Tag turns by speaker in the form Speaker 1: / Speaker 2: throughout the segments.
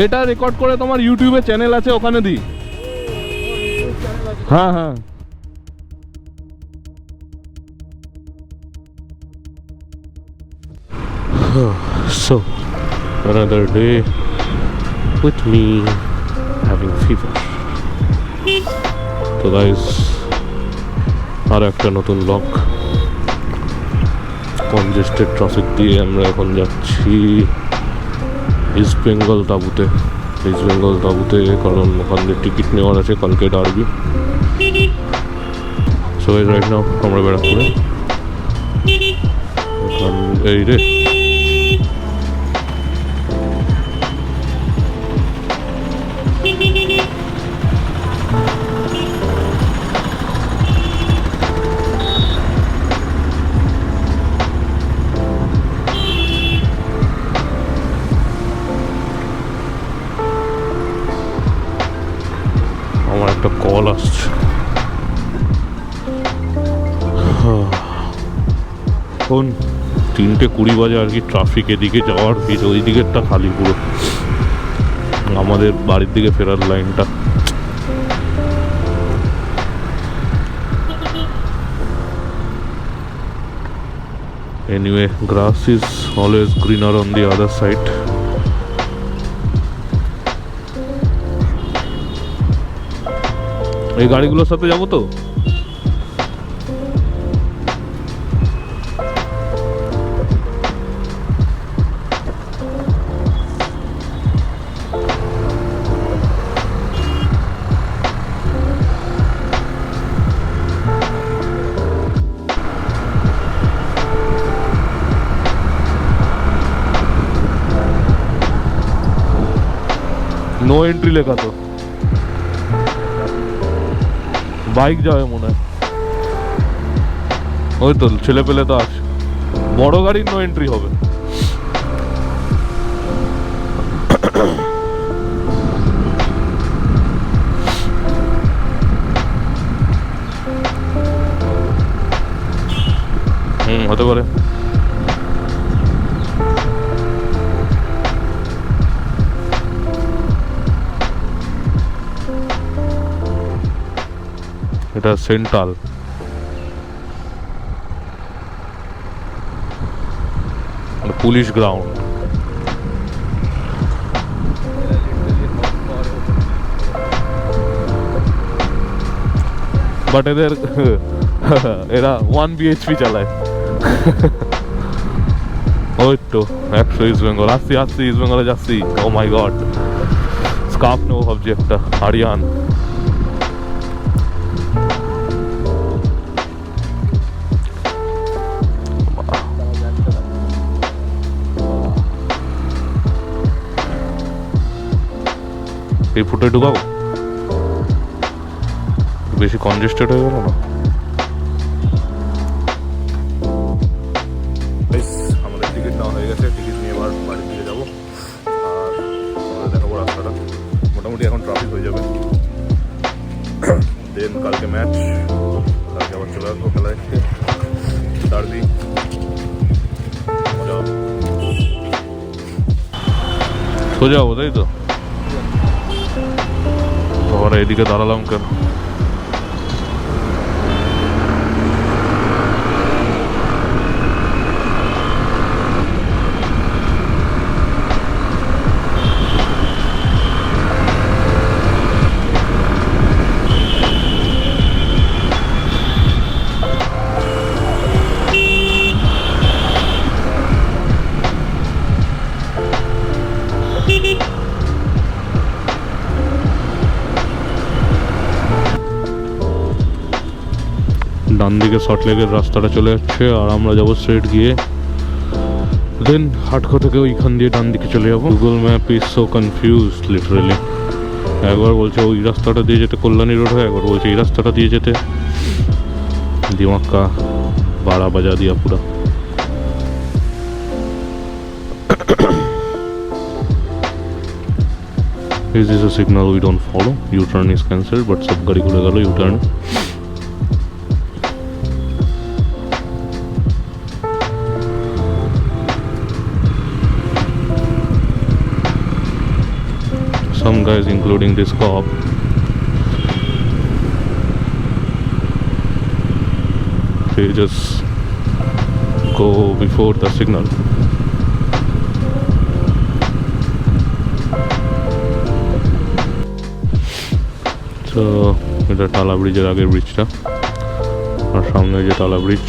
Speaker 1: এটা রেকর্ড করে তোমার ইউটিউবে চ্যানেল আছে, ওখানে দিই। হ্যাঁ হ্যাঁ so another day with me having fever. তো গাইস আর একটা নতুন ব্লগ। কনজেস্টেড ট্রাফিক দিয়ে আমরা এখন যাচ্ছি ইস্ট বেঙ্গল তাঁবুতে। ইস্ট বেঙ্গল তাঁবুতে কারণ ওখান থেকে টিকিট নেওয়ার আছে কালকে ডার্বি। সো রাইট নাও আমরা ব্যারাকপুরে। এই রে আমার একটা কল আসছে। এখন 3:20 বাজে আর কি। ট্রাফিক এদিকে যাওয়ার ভিড়, ওই দিকেরটা খালি পুরো। আমাদের বাড়ির দিকে ফেরার লাইনটা anyway grass is always greener on the other side. এই গাড়িগুলোর সাথে যাবো তো। নো এন্ট্রি লেখা তো। বাইক যাবে মনে হয়। ওই তো ছেলে পেলে তো আছে। বড় গাড়ির নো এন্ট্রি হবে। হতে পারে। এটা সেন্ট্রাল। Police ground. বাট এদের এরা 1 BHP চালায়। ওই তো 100 ইস্ট বেঙ্গল। আসছি ইস্ট বেঙ্গলে যাচ্ছি। ও মাই গড, স্কার্ফ নেবো ভাবছি একটা আরিয়ান। এই ফুটে ঢুকাবো, বেশি কনজেস্টেড হয়ে গেল না? আমাদের টিকিট নেওয়া হয়ে গেছে। টিকিট নিয়ে এবার বাড়ির দিকে যাবো। আর আমাদের দেখাবো রাস্তাটা। মোটামুটি এখন ট্রাফিক হয়ে যাবে। দেন কালকে ম্যাচ, কালকে আবার চলে আসবো খেলায়। ডার্বি মজা হবে। সোজা হবো তাই তো? আবার এদিকে দাঁড়ালাম কেন? ডান দিকে শর্টলেগের রাস্তাটা চলে যাচ্ছে আর আমরা যাবো স্ট্রেট গিয়ে। দেন হাটখো থেকে ওইখান দিয়ে ডান দিকে চলে যাবো। Google map is so confuse literally. একবার বলছে ওই রাস্তাটা দিয়ে যেতে কল্যাণী রোড হয়, একবার বলছে এই রাস্তাটা দিয়ে যেতে। दिमाग का 12 बजा दिया पूरा। Is this a signal we don't follow? U-turn is cancelled, but सब गाड़ी घुरे गलो U-turn। guys, including this cop. They just go before the signal. So এটা টালা ব্রিজের আগের ব্রিজটা, আর সামনে যে টালা ব্রিজ।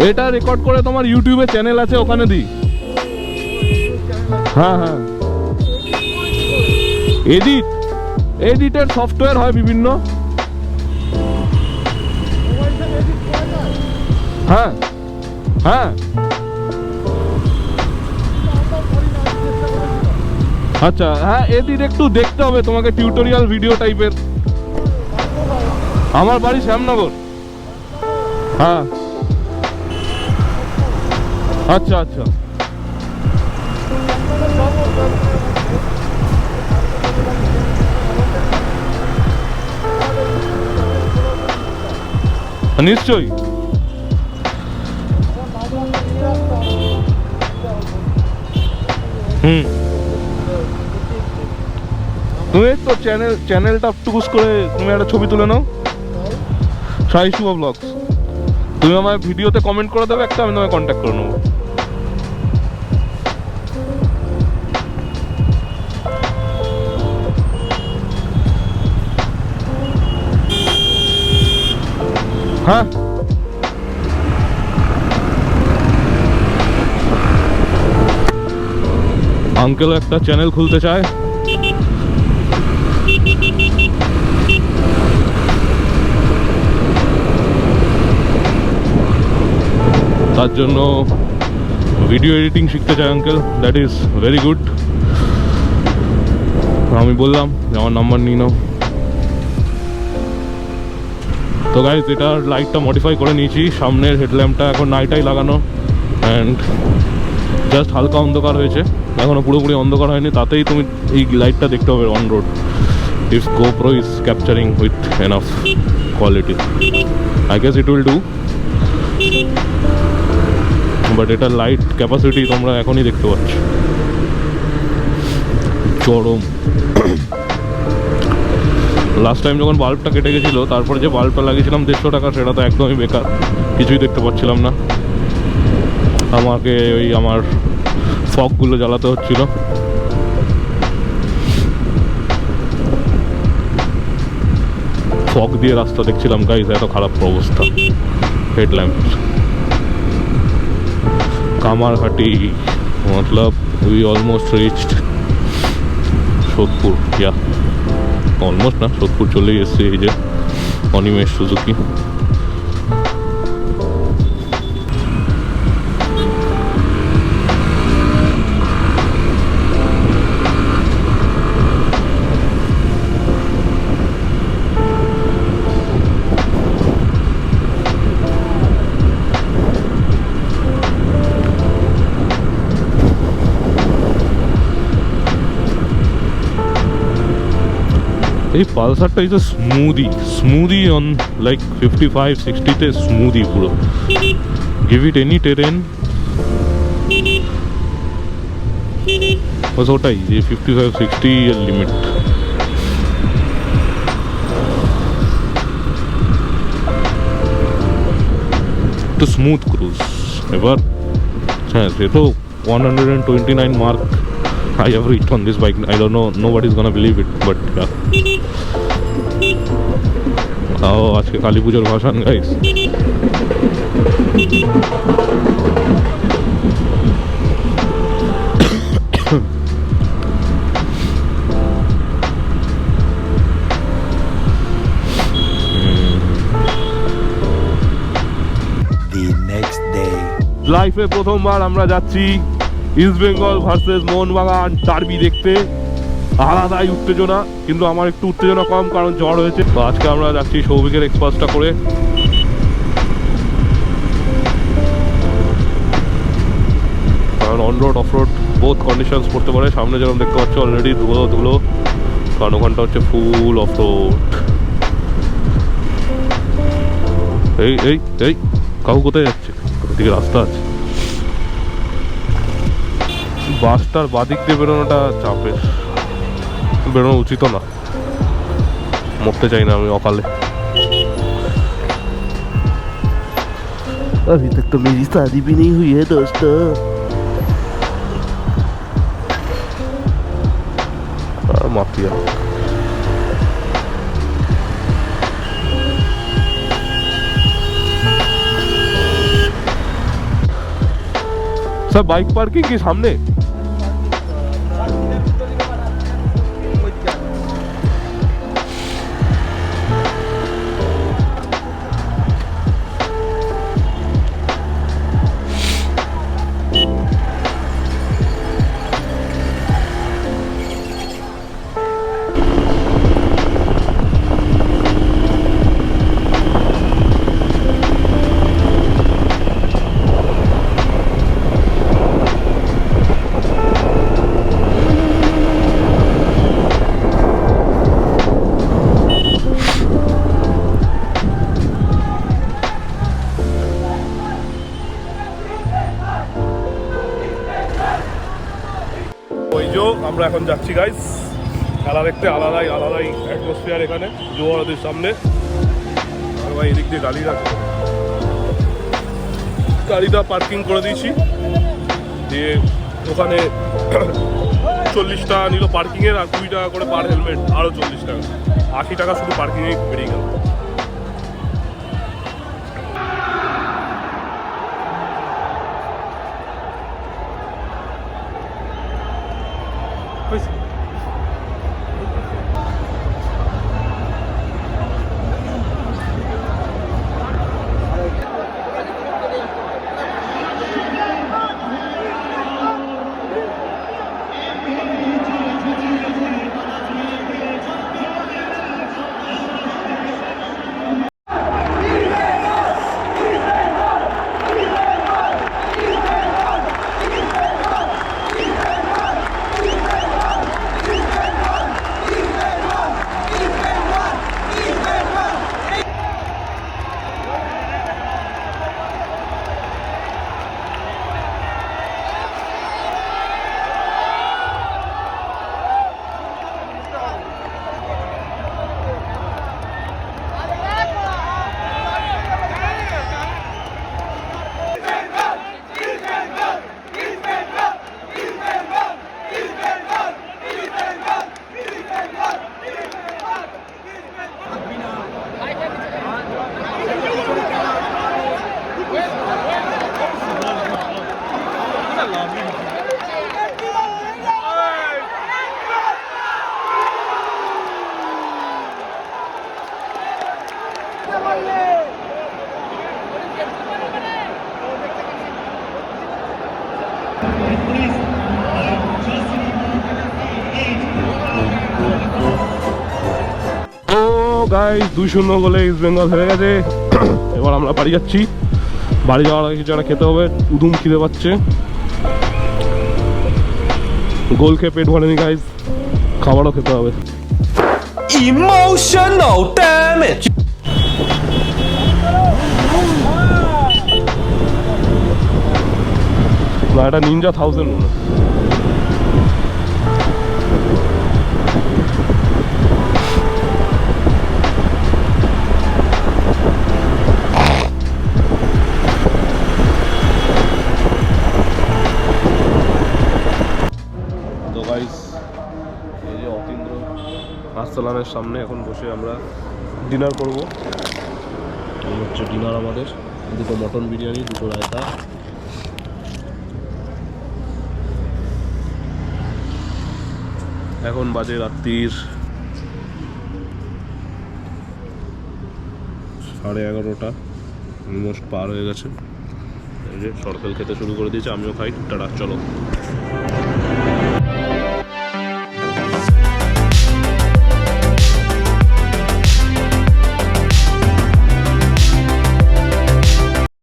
Speaker 1: এটা রেকর্ড করে তোমার ইউটিউবে চ্যানেল আছে, ওখানে দিই। হ্যাঁ হ্যাঁ, এডিটের সফটওয়্যার হয় বিভিন্ন। হ্যাঁ হ্যাঁ, আচ্ছা হ্যাঁ, এডিট একটু দেখতে হবে তোমাকে, টিউটোরিয়াল ভিডিও টাইপের। আমার বাড়ি শ্যামনগর। হ্যাঁ আচ্ছা আচ্ছা, নিশ্চয়ই। তুমি তো চ্যানেলটা টুকুস করে তুমি একটা ছবি তুলে নাও, ShySubhoVlogs। তুমি আমার ভিডিওতে কমেন্ট করে দেবে একটা, আমি তোমায় কন্ট্যাক্ট করে নেবো। হ্যাঁ আঙ্কেল একটা চ্যানেল খুলতে চায়, তার জন্য ভিডিও এডিটিং শিখতে চায় uncle. That is very good. আমি বললাম যে আমার নাম্বার নিয়ে নাও। তো গাইজ, এটার লাইটটা মডিফাই করে নিয়েছি, সামনের হেডল্যাম্পটা এখন নাইটাই লাগানো, অ্যান্ড জাস্ট হালকা অন্ধকার হয়েছে, এখনও পুরোপুরি অন্ধকার হয়নি। তাতেই তুমি এই লাইটটা দেখতে হবে on road. If GoPro is capturing with enough quality, I guess it will do. But এটার লাইট ক্যাপাসিটি তোমরা এখনই দেখতে পাচ্ছ, চরম। লাস্ট টাইম যখন বাল্বটা কেটে গেছিলো, তারপরে যে বাল্বটা লাগিয়েছিলাম 150 টাকা, সেটা তো একদমই বেকার, কিছুই দেখতে পাচ্ছিলাম না। আমাকে ওই আমার ফগগুলো জ্বালাতে হচ্ছিল। ফগ দিয়ে রাস্তা দেখছিলাম গাইজ, এত খারাপ অবস্থা হেডল্যাম্প। কামারহাটি মতলব we almost reached Sodepur, yeah almost না, সোদপুর চলেই এসছে। এই যে অনিমেষ সুজুকি। এই পালসারটা is a smoothie on like 55-60-তে স্মুদি পুরো। গিভ ইট এনি টেরেন, বাস ওটাই যে 55-60 এর লিমিট। একটু স্মুথ ক্রুজ। এবার হ্যাঁ, সে তো 129 mark I have reached on this bike. I don't know, nobody's gonna believe it, but yeah. আজকে কালী পুজোর ভাসান গাইস। লাইফে প্রথমবার আমরা যাচ্ছি east Bengal versus Mohun Bagan derby দেখতে। আলাদাই উত্তেজনা, কিন্তু আমার একটু উত্তেজনা কম কারণ জ্বর হয়েছে। তো আজকে আমরা যাচ্ছি সৌভিকের এক্সপাসটা করে। কারণ on road of road both conditions পড়তে পারে। সামনে যেরকম দেখতে পাচ্ছ অলরেডি ধুলো, কারণ ওখানটা হচ্ছে ফুল অফ রোড। এই এই এই কাউ কোথায় যাচ্ছে? দিকে রাস্তা আছে। বাসটার বাদিক দিয়ে বেরোনোটা চাপের, বেরোনো উচিত না। মরতে চাই না আমি অকালে।
Speaker 2: अभी तक तो मेरी शादी भी नहीं हुई है दोस्तों।
Speaker 1: माफिया सर बाइक पार्किंग के सामने। আমরা এখন যাচ্ছি গাইস খেলা দেখতে। আলাদাই অ্যাটমসফিয়ার এখানে জোয়ারদের সামনে। আর ভাই এদিক দিয়ে গাড়িটা পার্কিং করে দিয়েছি, দিয়ে ওখানে 40 টাকা নিল পার্কিংয়ের, আর 20 টাকা করে পার হেলমেট, আরও 40 টাকা, 80 টাকা শুধু পার্কিংয়ে বেরিয়ে গেল। গাইস 2-0 গোলে ইস্ট বেঙ্গল হেরে গেছে। এবার আমরা বাড়ি যাচ্ছি। বাড়ি যাওয়ার আগে কিছু একটা খেতে হবে, উদুম খিদে পাচ্ছে। গোল খেয়ে পেট ভরেনি গাইস, খাবারও খেতে হবে।
Speaker 3: Emotional damage.
Speaker 1: না, এটা নিনজা 1000 মনে হয়।
Speaker 3: রেস্তোরাঁর সামনে এখন বসে আমরা ডিনার করব। এই হচ্ছে ডিনার আমাদের, দুটো মটন বিরিয়ানি, দুটো রায়তা। এখন বাজে রাত্রির 11:30, অলমোস্ট পার হয়ে গেছে। এই যে সরকার খেতে শুরু করে দিয়েছে, আমিও খাই। টাটা, চলো।